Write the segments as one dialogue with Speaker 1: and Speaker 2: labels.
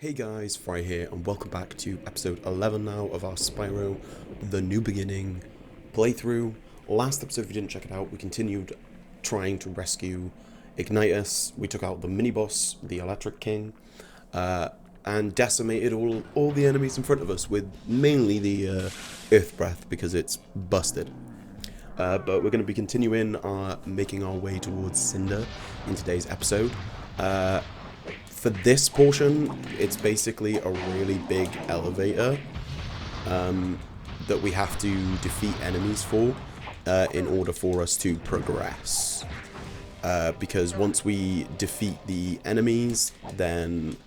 Speaker 1: Hey guys, Fry here, and welcome back to episode 11 now of our Spyro The New Beginning playthrough. Last episode, if you didn't check it out, we continued trying to rescue Ignitus. We took out the mini-boss, the Electric King, and decimated all the enemies in front of us with mainly the Earth Breath because it's busted. But we're going to be continuing making our way towards Cinder in today's episode. For this portion, it's basically a really big elevator that we have to defeat enemies for in order for us to progress. Because once we defeat the enemies, then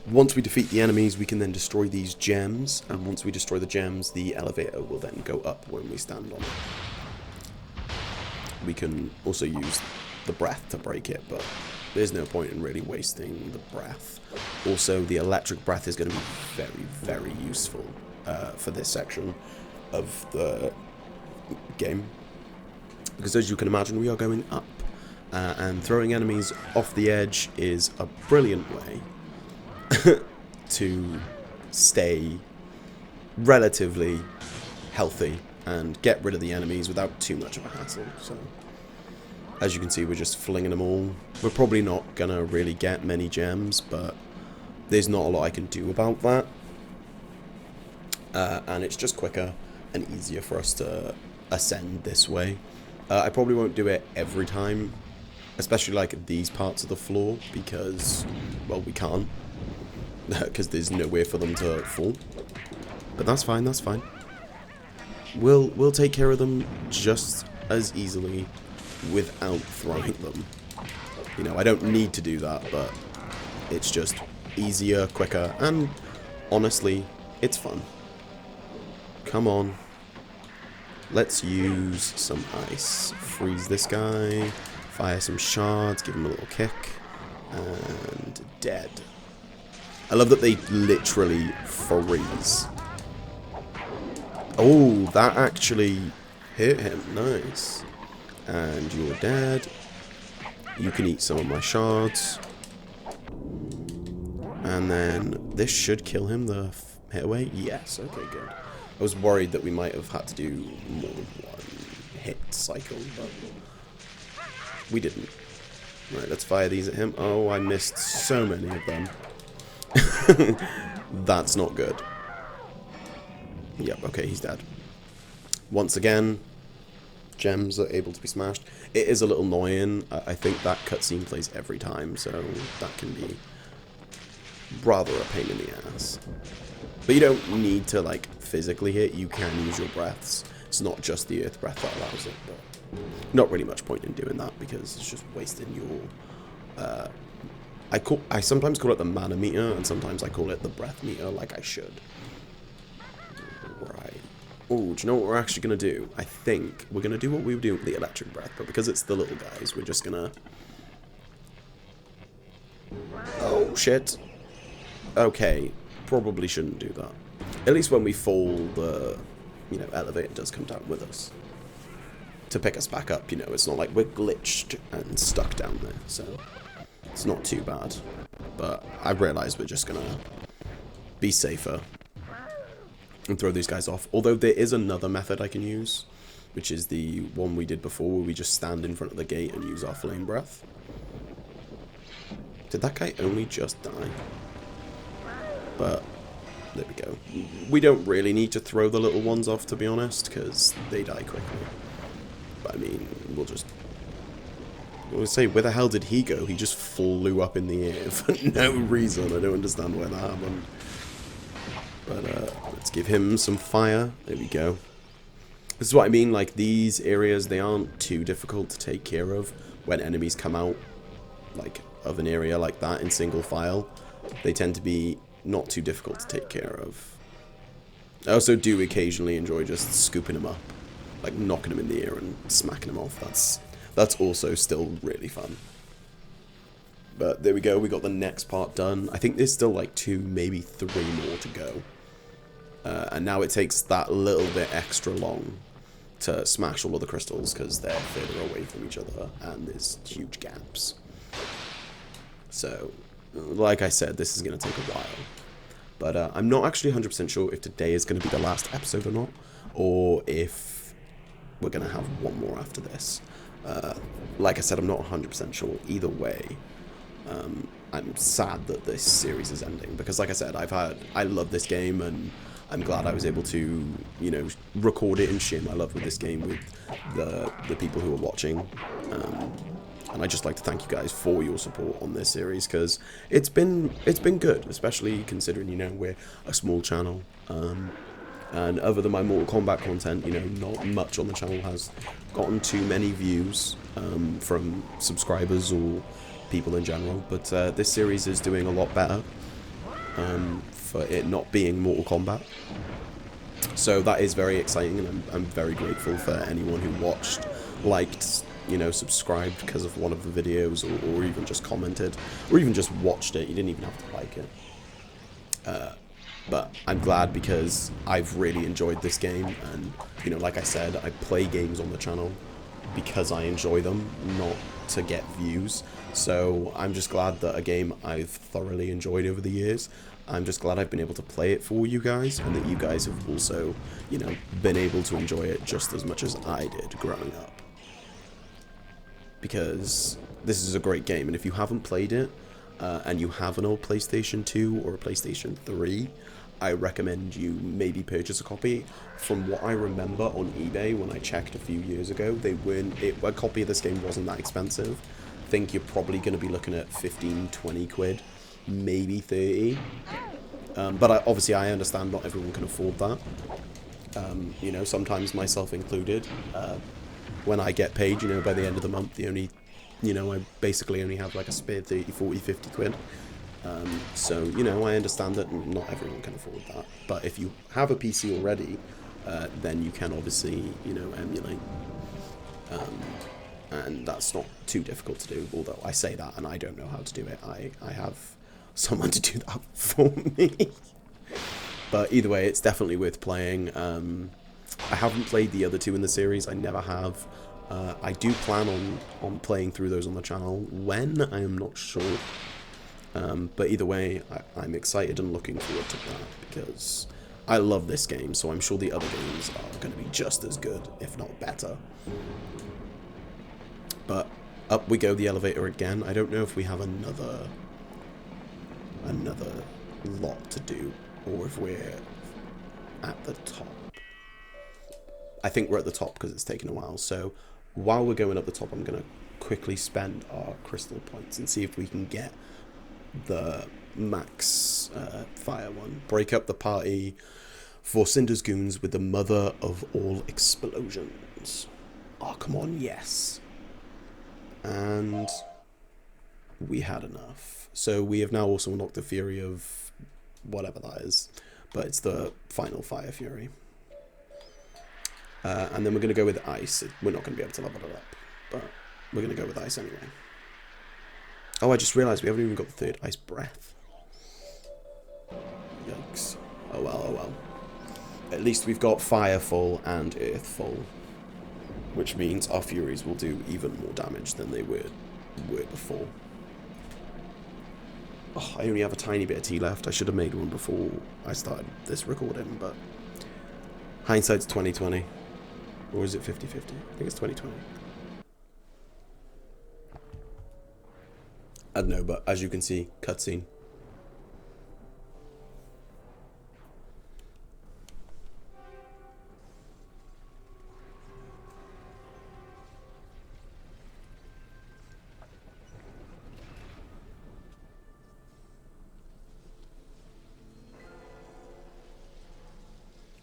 Speaker 1: once we defeat the enemies, we can then destroy these gems, and once we destroy the gems, the elevator will then go up when we stand on it. We can also use the breath to break it, but there's no point in really wasting the breath. Also, the electric breath is going to be very, very useful for this section of the game. Because as you can imagine, we are going up. And throwing enemies off the edge is a brilliant way to stay relatively healthy and get rid of the enemies without too much of a hassle. So, as you can see, we're just flinging them all. We're probably not gonna really get many gems, but there's not a lot I can do about that. And it's just quicker and easier for us to ascend this way. I probably won't do it every time, especially like these parts of the floor, because, well, we can't. Because there's nowhere for them to fall. But that's fine, that's fine. We'll take care of them just as easily without throwing them. You know, I don't need to do that, but it's just easier, quicker, and honestly, it's fun. Come on. Let's use some ice. Freeze this guy. Fire some shards, give him a little kick. And dead. I love that they literally freeze. Oh, that actually hit him. Nice. And you're dead. You can eat some of my shards. And then this should kill him, the hit away. Yes, okay, good. I was worried that we might have had to do more than one hit cycle, but we didn't. Right, let's fire these at him. Oh, I missed so many of them. That's not good. Yep, okay, he's dead. Once again, gems are able to be smashed. It is a little annoying. I think that cutscene plays every time, so that can be rather a pain in the ass. But you don't need to, like, physically hit. You can use your breaths. It's not just the earth breath that allows it, but not really much point in doing that because it's just wasting your... I sometimes call it the mana meter, and sometimes I call it the breath meter, like I should. Right. Oh, do you know what we're actually going to do? I think we're going to do what we were doing with the electric breath, but because it's the little guys, we're just going to... Oh, shit. Okay, probably shouldn't do that. At least when we fall, the, elevator does come down with us. To pick us back up, it's not like we're glitched and stuck down there, so... It's not too bad. But I realize we're just going to be safer and throw these guys off. Although there is another method I can use, which is the one we did before, where we just stand in front of the gate and use our flame breath. Did that guy only just die? But there we go. We don't really need to throw the little ones off, to be honest, because they die quickly. But I mean, we'll just... I was say, where the hell did he go? He just flew up in the air for no reason. I don't understand why that happened. But let's give him some fire. There we go. This is what I mean, like, these areas, they aren't too difficult to take care of when enemies come out, like, of an area like that in single file. They tend to be not too difficult to take care of. I also do occasionally enjoy just scooping them up, like knocking them in the air and smacking them off. That's also still really fun. But there we go, we got the next part done. I think there's still like 2, maybe 3 more to go. And now it takes that little bit extra long to smash all of the crystals because they're further away from each other and there's huge gaps. So, like I said, this is going to take a while. But I'm not actually 100% sure if today is going to be the last episode or not, or if we're going to have one more after this. Like I said, I'm not 100% sure. Either way, I'm sad that this series is ending, because like I said, I love this game, and I'm glad I was able to, you know, record it and share my love with this game with the people who are watching. And I'd just like to thank you guys for your support on this series, because it's been good, especially considering, you know, we're a small channel. And other than my Mortal Kombat content, you know, not much on the channel has gotten too many views from subscribers or people in general. But this series is doing a lot better for it not being Mortal Kombat. So that is very exciting, and I'm very grateful for anyone who watched, liked, you know, subscribed because of one of the videos, or even just commented, or even just watched it. You didn't even have to like it. But I'm glad, because I've really enjoyed this game, and, you know, like I said, I play games on the channel because I enjoy them, not to get views. So I'm just glad that a game I've thoroughly enjoyed over the years, I'm just glad I've been able to play it for you guys, and that you guys have also, you know, been able to enjoy it just as much as I did growing up. Because this is a great game, and if you haven't played it, and you have an old PlayStation 2 or a PlayStation 3, I recommend you maybe purchase a copy. From what I remember on eBay when I checked a few years ago, a copy of this game wasn't that expensive. I think you're probably going to be looking at 15, 20 quid, maybe 30. But obviously I understand not everyone can afford that. You know, sometimes myself included. When I get paid, you know, by the end of the month, I basically only have like a spare 30, 40, 50 quid. So, you know, I understand that not everyone can afford that. But if you have a PC already, then you can obviously, you know, emulate. And that's not too difficult to do, although I say that and I don't know how to do it. I have someone to do that for me. But either way, it's definitely worth playing. I haven't played the other two in the series. I never have. I do plan on playing through those on the channel. When, I am not sure. But either way, I'm excited and looking forward to that, because I love this game, so I'm sure the other games are going to be just as good, if not better. But up we go the elevator again. I don't know if we have another lot to do, or if we're at the top. I think we're at the top because it's taken a while. So while we're going up the top, I'm going to quickly spend our crystal points and see if we can get the max fire one. Break up the party for Cinder's goons with the mother of all explosions. Oh, come on, yes. And we had enough. So we have now also unlocked the Fury of whatever that is, but it's the final Fire Fury. And then we're going to go with Ice. We're not going to be able to level it up, but we're going to go with Ice anyway. Oh, I just realised we haven't even got the third Ice Breath. Yikes. Oh well, oh well. At least we've got Fire full and Earth full, which means our Furies will do even more damage than they were before. Oh, I only have a tiny bit of tea left. I should have made one before I started this recording, but hindsight's 20/20. Or is it 50/50? I think it's 20/20. I don't know, but as you can see, cutscene.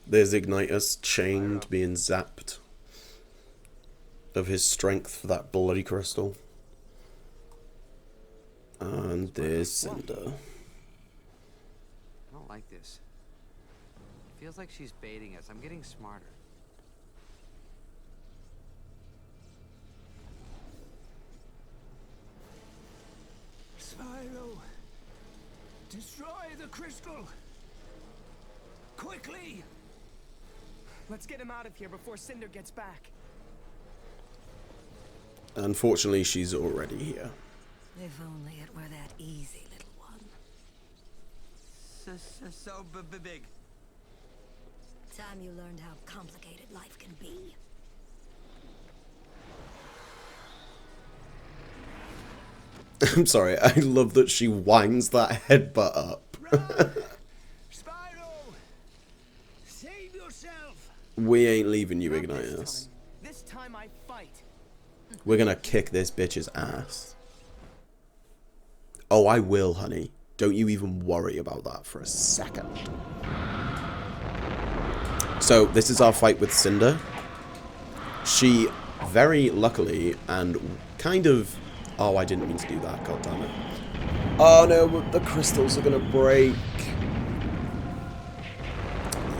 Speaker 1: There's Ignitus, chained, being zapped of his strength for that bloody crystal. And there's Cinder.
Speaker 2: I don't like this. Feels like she's baiting us. I'm getting smarter.
Speaker 3: Spyro! Destroy the crystal! Quickly! Let's get him out of here before Cinder gets back.
Speaker 1: Unfortunately, she's already here.
Speaker 4: If only it were that easy, little one.
Speaker 2: So big.
Speaker 4: Time you learned how complicated life can be.
Speaker 1: I'm sorry, I love that she winds that headbutt up.
Speaker 3: Spyro! Save yourself!
Speaker 1: We ain't leaving you,
Speaker 3: Not
Speaker 1: Ignitus.
Speaker 3: This time I fight.
Speaker 1: We're gonna kick this bitch's ass. Oh, I will, honey. Don't you even worry about that for a second. So, this is our fight with Cinder. She, very luckily, and kind of... Oh, I didn't mean to do that, god damn it. Oh no, the crystals are gonna break.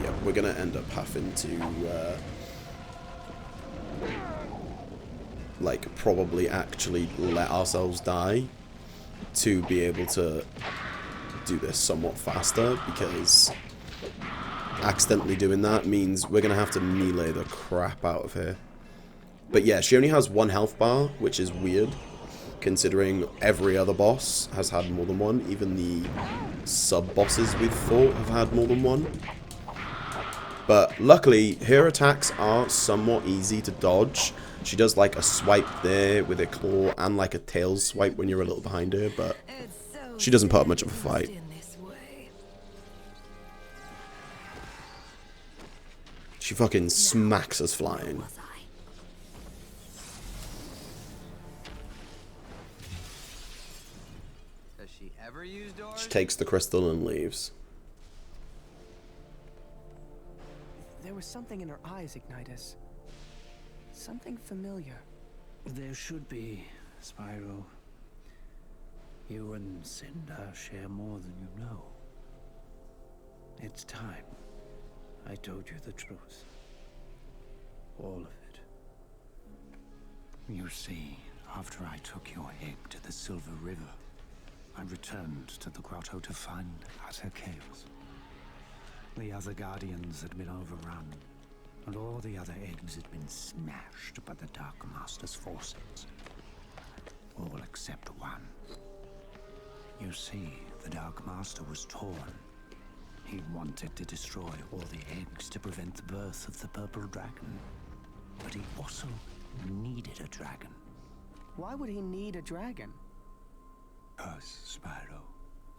Speaker 1: Yeah, we're gonna end up having to, like, probably actually let ourselves die to be able to do this somewhat faster, because accidentally doing that means we're gonna have to melee the crap out of her. But yeah, she only has 1 health bar, which is weird, considering every other boss has had more than one. Even the sub-bosses we've fought have had more than one. But luckily, her attacks are somewhat easy to dodge. She does like a swipe there with her claw and like a tail swipe when you're a little behind her, but she doesn't put up much of a fight. She fucking smacks us flying.
Speaker 2: Does she ever use doors?
Speaker 1: She takes the crystal and leaves.
Speaker 3: There was something in her eyes, Ignitus. Something familiar.
Speaker 5: There should be, Spyro. You and Cinder share more than you know. It's time I told you the truth. All of it. You see, after I took your egg to the Silver River, I returned to the grotto to find utter chaos. The other Guardians had been overrun, and all the other eggs had been smashed by the Dark Master's forces. All except one. You see, the Dark Master was torn. He wanted to destroy all the eggs to prevent the birth of the Purple Dragon. But he also needed a dragon.
Speaker 3: Why would he need a dragon?
Speaker 5: Us, Spyro.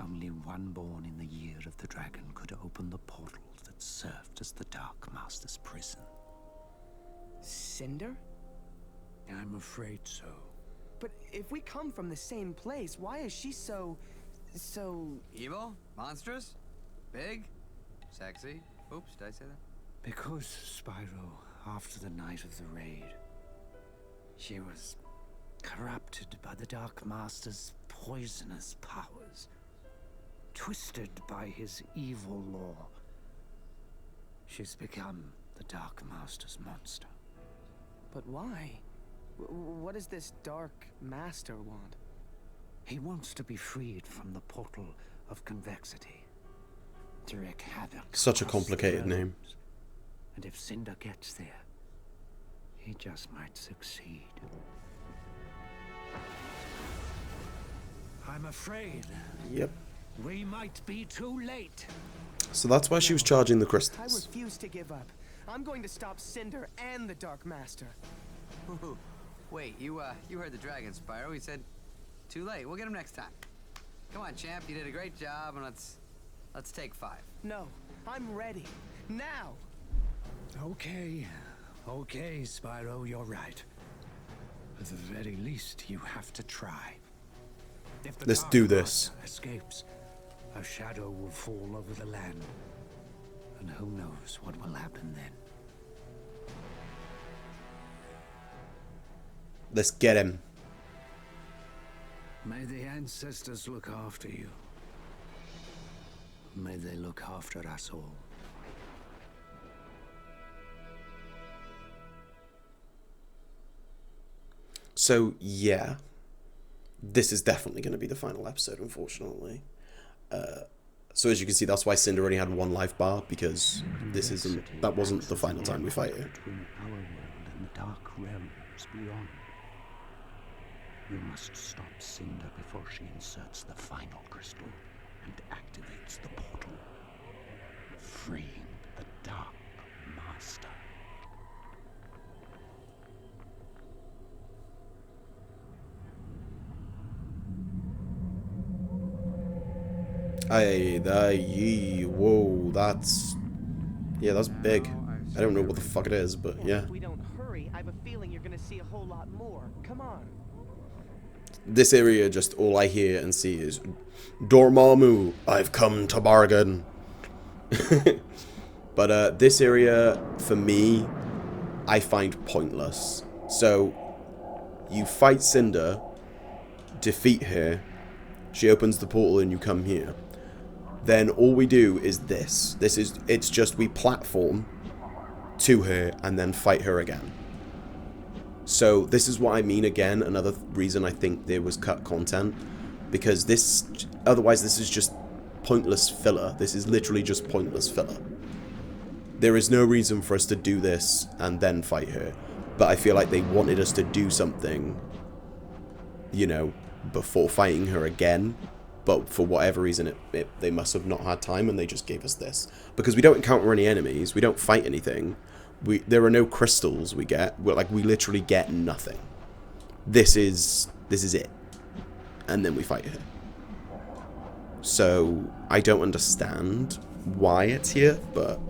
Speaker 5: Only one born in the year of the dragon could open the portal that served as the Dark Master's prison.
Speaker 3: Cinder?
Speaker 5: I'm afraid so.
Speaker 3: But if we come from the same place, why is she so...
Speaker 2: Evil? Monstrous? Big? Sexy? Oops, did I say that?
Speaker 5: Because, Spyro, after the night of the raid, she was corrupted by the Dark Master's poisonous powers. Twisted by his evil law. She's become the Dark Master's monster.
Speaker 3: But why? What does this Dark Master want?
Speaker 5: He wants to be freed from the portal of convexity. To wreak havoc.
Speaker 1: Such a
Speaker 5: across
Speaker 1: complicated
Speaker 5: the
Speaker 1: name.
Speaker 5: realms. And if Cinder gets there, he just might succeed. I'm afraid
Speaker 1: Yep.
Speaker 5: we might be too late.
Speaker 1: So that's why she was charging the
Speaker 3: I
Speaker 1: crystals.
Speaker 3: refuse to give up. I'm going to stop Cinder and the Dark Master.
Speaker 2: Ooh, wait, you heard the dragon, Spyro. He said, too late. We'll get him next time. Come on, champ. You did a great job, and let's take 5.
Speaker 3: No, I'm ready. Now!
Speaker 5: Okay, Spyro, you're right. At the very least, you have to try. If the
Speaker 1: Let's
Speaker 5: Dark
Speaker 1: do this.
Speaker 5: Master escapes, a shadow will fall over the land. And who knows what will happen then.
Speaker 1: Let's get him.
Speaker 5: May the ancestors look after you. May they look after us all.
Speaker 1: So, yeah. This is definitely going to be the final episode, unfortunately. So as you can see, that's why Cinder only had 1 life bar, because that wasn't the final time we fight her.
Speaker 5: Between our world and the dark realms beyond. You must stop Cinder before before she inserts the final crystal and activates the portal, freeing the Dark Master.
Speaker 1: Whoa, that's... Yeah, that's big. I don't know what the fuck it is, but yeah.
Speaker 3: If we don't hurry, I have a feeling you're gonna see a whole lot more. Come on.
Speaker 1: This area, just all I hear and see is Dormammu, I've come to bargain. But this area, for me, I find pointless. So, you fight Cinder, defeat her, she opens the portal and you come here. Then all we do is this. It's just we platform to her and then fight her again. So this is what I mean again, another reason I think there was cut content. Because otherwise this is just pointless filler. This is literally just pointless filler. There is no reason for us to do this and then fight her. But I feel like they wanted us to do something, you know, before fighting her again. But for whatever reason, they must have not had time and they just gave us this. Because we don't encounter any enemies, we don't fight anything. There are no crystals we get. We literally get nothing. This is it. And then we fight her. So, I don't understand why it's here, but...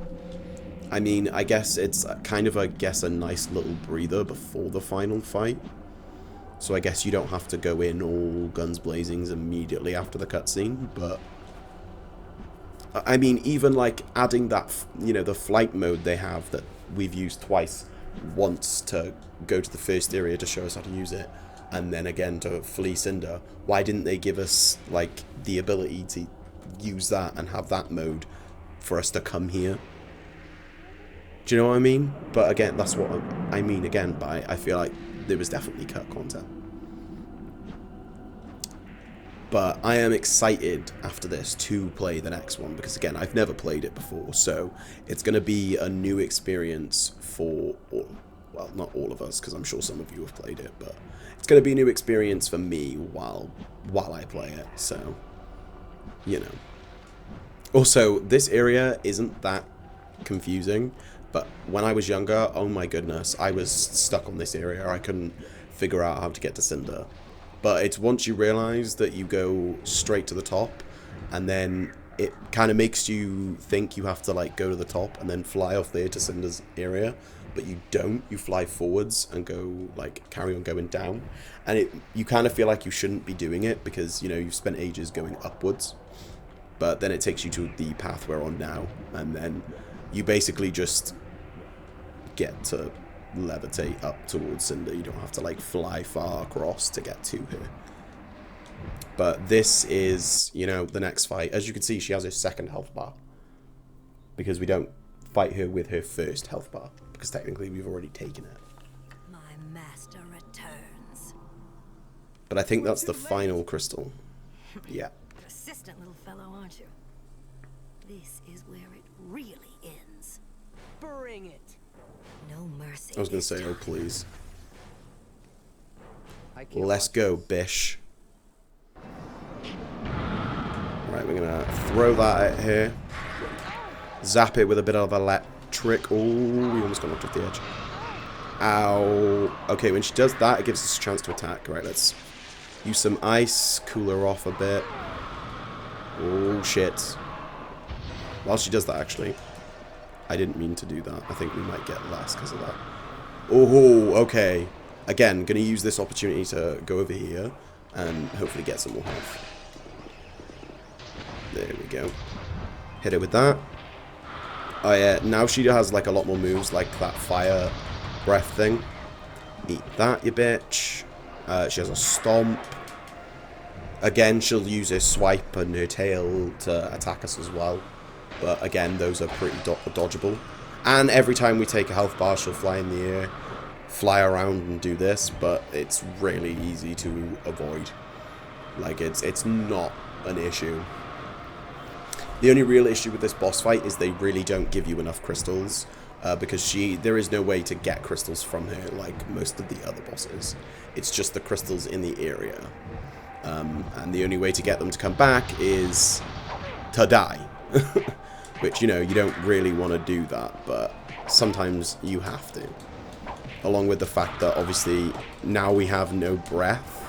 Speaker 1: I mean, I guess it's kind of, a nice little breather before the final fight. So I guess you don't have to go in all guns blazing immediately after the cutscene, but... I mean, even, like, adding that, you know, the flight mode they have that we've used twice. Once to go to the first area to show us how to use it, and then again to flee Cinder. Why didn't they give us, like, the ability to use that and have that mode for us to come here? Do you know what I mean? But again, that's what I mean again by I feel like there was definitely cut content. But I am excited after this to play the next one because again, I've never played it before, so it's going to be a new experience for well, not all of us because I'm sure some of you have played it, but it's going to be a new experience for me while I play it, so you know. Also, this area isn't that confusing. But when I was younger, oh my goodness, I was stuck on this area. I couldn't figure out how to get to Cinder. But it's once you realise that you go straight to the top, and then it kind of makes you think you have to like go to the top and then fly off there to Cinder's area. But you don't. You fly forwards and go, like, carry on going down. And you kind of feel like you shouldn't be doing it because, you know, you've spent ages going upwards. But then it takes you to the path we're on now. And then you basically just get to levitate up towards Cinder. You don't have to like fly far across to get to her. But this is, you know, the next fight. As you can see, she has her second health bar. Because we don't fight her with her first health bar. Because technically we've already taken it.
Speaker 4: My master returns.
Speaker 1: But I think that's the final crystal. Yeah.
Speaker 4: Persistent little fellow, aren't you? This is where it really ends.
Speaker 3: Bring it.
Speaker 4: No mercy.
Speaker 1: I was going to say, oh please.
Speaker 3: I
Speaker 1: Let's go, bish. Right, we're going to throw that at here. Zap it with a bit of electric. Oh, we almost got knocked off the edge. Ow. Okay, when she does that, it gives us a chance to attack. Right, let's use some ice. Cool her off a bit. Oh, shit. While she does that, actually. I didn't mean to do that. I think we might get less because of that. Oh, okay. Again, going to use this opportunity to go over here and hopefully get some more health. There we go. Hit her with that. Oh yeah, now she has like a lot more moves, like that fire breath thing. Eat that, you bitch. She has a stomp. Again, she'll use her swipe and her tail to attack us as well. But again, those are pretty dodgeable. And every time we take a health bar, she'll fly in the air, fly around and do this, but it's really easy to avoid. Like, it's not an issue. The only real issue with this boss fight is they really don't give you enough crystals, because there is no way to get crystals from her like most of the other bosses. It's just the crystals in the area. And the only way to get them to come back is to die. Which, you know, you don't really want to do that, but sometimes you have to. Along with the fact that, obviously, now we have no breath.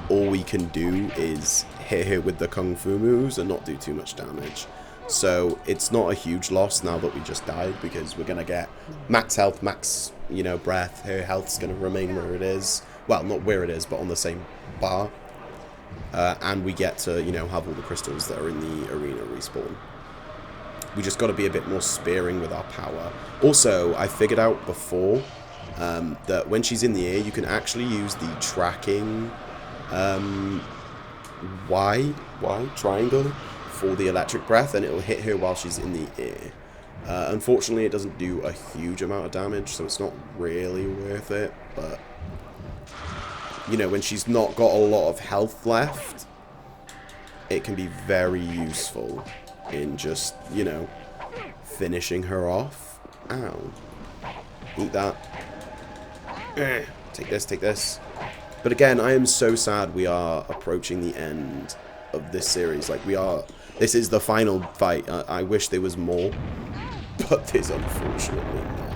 Speaker 1: All we can do is hit her with the Kung Fu moves and not do too much damage. So, it's not a huge loss now that we just died, because we're going to get max health, max, you know, breath. Her health's going to remain where it is. Well, not where it is, but on the same bar. And we get to, you know, have all the crystals that are in the arena respawn. We just got to be a bit more sparing with our power. Also, I figured out before that when she's in the air, you can actually use the tracking Y triangle for the electric breath, and it'll hit her while she's in the air. Unfortunately, it doesn't do a huge amount of damage, so it's not really worth it, but you know, when she's not got a lot of health left, it can be very useful in just, you know, finishing her off. Ow. Eat that. Take this, take this. But again, I am so sad we are approaching the end of this series. Like, this is the final fight. I wish there was more, but there's unfortunately not.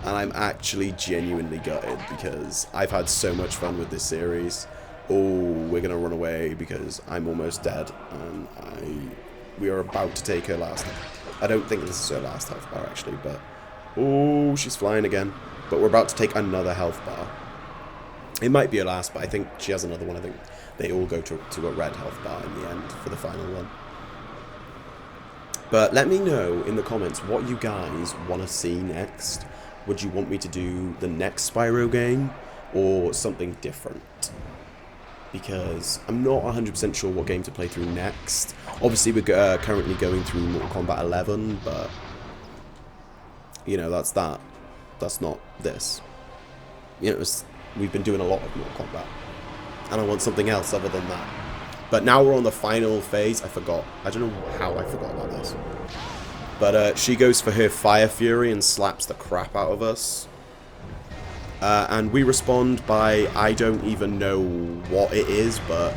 Speaker 1: And I'm actually genuinely gutted because I've had so much fun with this series. Oh, we're going to run away because I'm almost dead. And we are about to take her last. I don't think this is her last health bar, actually. But, oh, she's flying again. But we're about to take another health bar. It might be her last, but I think she has another one. I think they all go to a red health bar in the end for the final one. But let me know in the comments what you guys want to see next. Would you want me to do the next Spyro game or something different? Because I'm not 100% sure what game to play through next. Obviously, we're currently going through Mortal Kombat 11, but you know, that's that. That's not this. You know, we've been doing a lot of Mortal Kombat, and I want something else other than that. But now we're on the final phase. I forgot. I don't know how I forgot about this. But she goes for her Fire Fury and slaps the crap out of us. And we respond by, I don't even know what it is, but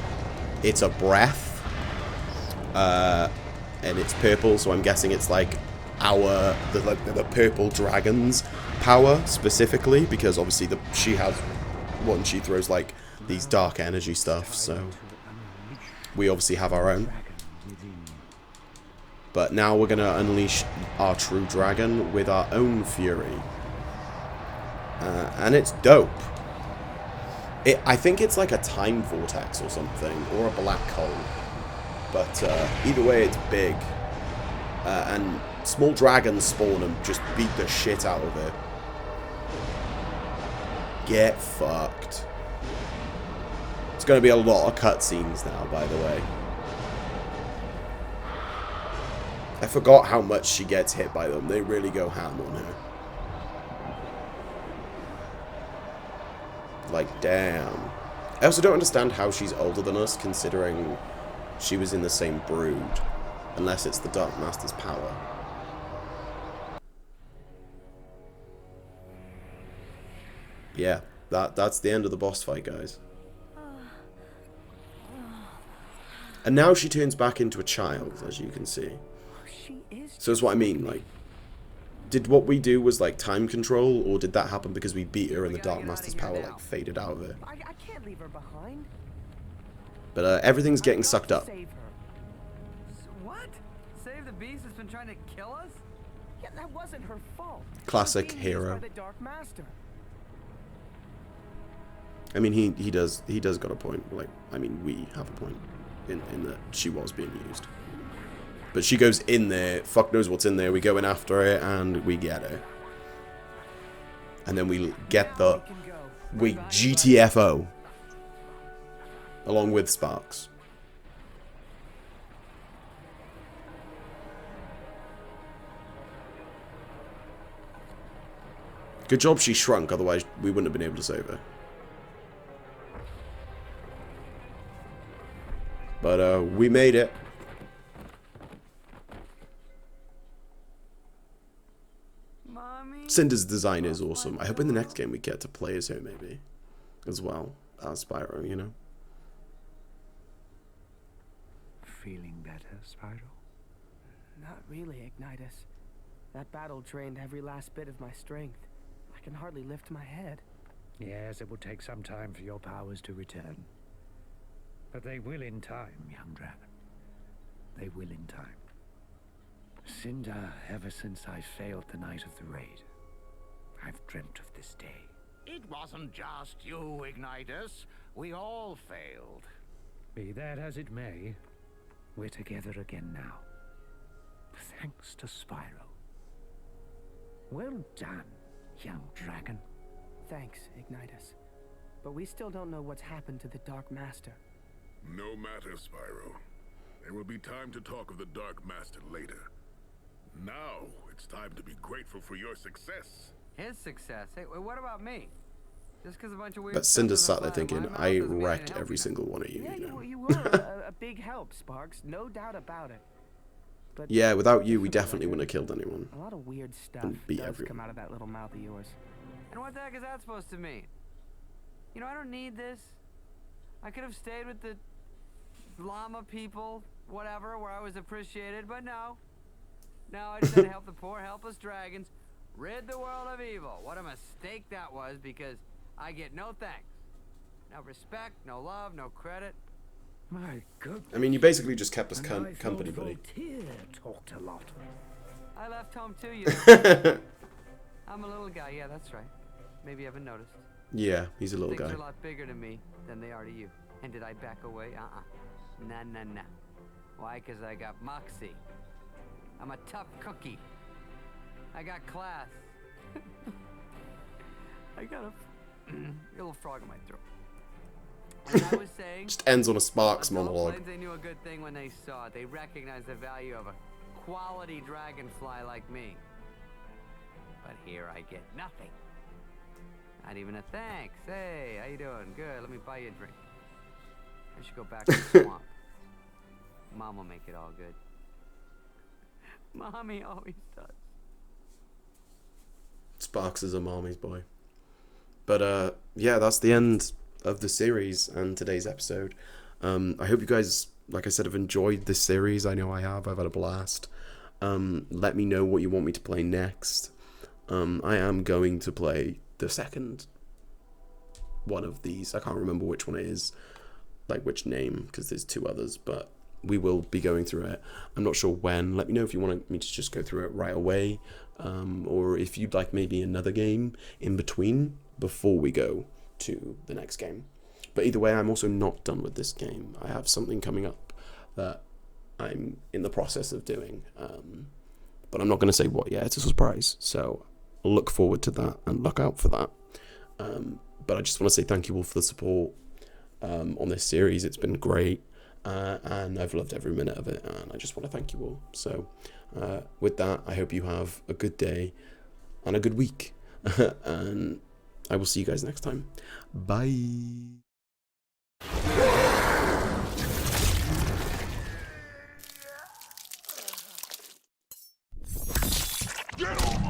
Speaker 1: it's a breath. And it's purple, so I'm guessing it's like the purple dragon's power specifically, because obviously she has one, she throws like these dark energy stuff, so we obviously have our own. But now we're going to unleash our true dragon with our own fury. And it's dope. I think it's like a time vortex or something, or a black hole. But either way, it's big. And small dragons spawn and just beat the shit out of it. Get fucked. It's going to be a lot of cutscenes now, by the way. I forgot how much she gets hit by them. They really go ham on her. Like, damn. I also don't understand how she's older than us, considering she was in the same brood. Unless it's the Dark Master's power. Yeah, that's the end of the boss fight, guys. And now she turns back into a child, as you can see. So that's what I mean, like, did what we do was like time control, or did that happen because we beat her and the Dark Master's power like faded out of her?
Speaker 3: I can't leave her behind.
Speaker 1: But everything's getting sucked up.
Speaker 3: Save her.
Speaker 2: What? Save the beast that's been trying to kill us?
Speaker 3: Yeah, that wasn't her fault.
Speaker 1: Classic
Speaker 3: She was being used
Speaker 1: hero.
Speaker 3: by the Dark Master.
Speaker 1: I mean, he does got a point. Like, I mean, we have a point in that she was being used. But she goes in there, fuck knows what's in there, we go in after her, and we get her. And then we get we GTFO. Along with Sparks. Good job she shrunk, otherwise we wouldn't have been able to save her. But we made it. Cinder's design is awesome. I hope in the next game we get to play as her, maybe. As well as Spyro, you know?
Speaker 5: feeling better, Spyro?
Speaker 3: Not really, Ignitus. That battle drained every last bit of my strength. I can hardly lift my head.
Speaker 5: Yes, it will take some time for your powers to return. But they will in time, young dragon. They will in time. Cinder, ever since I failed the night of the raid, I've dreamt of this day.
Speaker 6: It wasn't just you, Ignitus. We all failed.
Speaker 5: Be that as it may, we're together again now. Thanks to Spyro. Well done, young dragon.
Speaker 3: Thanks, Ignitus. But we still don't know what's happened to the Dark Master.
Speaker 7: No matter, Spyro. There will be time to talk of the Dark Master later. Now, it's time to be grateful for your success.
Speaker 2: His success? Hey, what about me? Just because a bunch of weird
Speaker 1: But
Speaker 2: stuff
Speaker 1: Cinder's
Speaker 2: doesn't
Speaker 1: sat there
Speaker 2: fly in
Speaker 1: thinking,
Speaker 2: my mouth
Speaker 1: I
Speaker 2: doesn't mean I
Speaker 1: wrecked
Speaker 2: didn't help
Speaker 1: every
Speaker 2: you.
Speaker 1: single one of you,
Speaker 3: Yeah,
Speaker 1: you know.
Speaker 3: you were a big help, Sparks. No doubt about it. But
Speaker 1: Yeah, without you, we
Speaker 3: for the
Speaker 1: definitely
Speaker 3: record,
Speaker 1: wouldn't have killed anyone.
Speaker 3: a lot of weird stuff
Speaker 1: And beat
Speaker 3: does
Speaker 1: everyone.
Speaker 3: come out of that little mouth of yours.
Speaker 2: And what the heck is that supposed to mean? You know, I don't need this. I could have stayed with the llama people, whatever, where I was appreciated, but no. No, I just had to help the poor, helpless dragons rid the world of evil. What a mistake that was, because I get no thanks. No respect, no love, no credit.
Speaker 5: My goodness.
Speaker 1: I mean, you basically just kept us
Speaker 5: And I
Speaker 1: company,
Speaker 5: thought
Speaker 1: buddy.
Speaker 5: Volteer talked a lot.
Speaker 2: I left home too, you know. I'm a little guy, yeah, that's right. Maybe you haven't noticed.
Speaker 1: Yeah, he's a little
Speaker 2: Things
Speaker 1: guy.
Speaker 2: are a lot bigger to me than they are to you. And did I back away? Nah, nah, nah. Why? Because I got moxie. I'm a tough cookie. I got class. I got a little frog in my throat. As I was saying,
Speaker 1: Just ends on a Sparks
Speaker 2: adult
Speaker 1: monologue.
Speaker 2: planes, they knew a good thing when they saw it. They recognized the value of a quality dragonfly like me. But here I get nothing. Not even a thanks. Hey, how you doing? Good. Let me buy you a drink. I should go back to the swamp. Mom will make it all good. Mommy always does.
Speaker 1: Sparks is a mommy's boy. But yeah, that's the end of the series and today's episode. I hope you guys, like I said, have enjoyed this series. I know I have. I've had a blast. Let me know what you want me to play next. I am going to play the second one of these. I can't remember which one it is, like which name, because there's two others, but we will be going through it. I'm not sure when. Let me know if you want me to just go through it right away, or if you'd like maybe another game in between before we go to the next game. But either way, I'm also not done with this game. I have something coming up that I'm in the process of doing, but I'm not going to say what yet. It's a surprise, so look forward to that and look out for that. But I just want to say thank you all for the support on this series. It's been great, and I've loved every minute of it, and I just want to thank you all. So with that, I hope you have a good day and a good week, and I will see you guys next time. Bye.
Speaker 7: Get over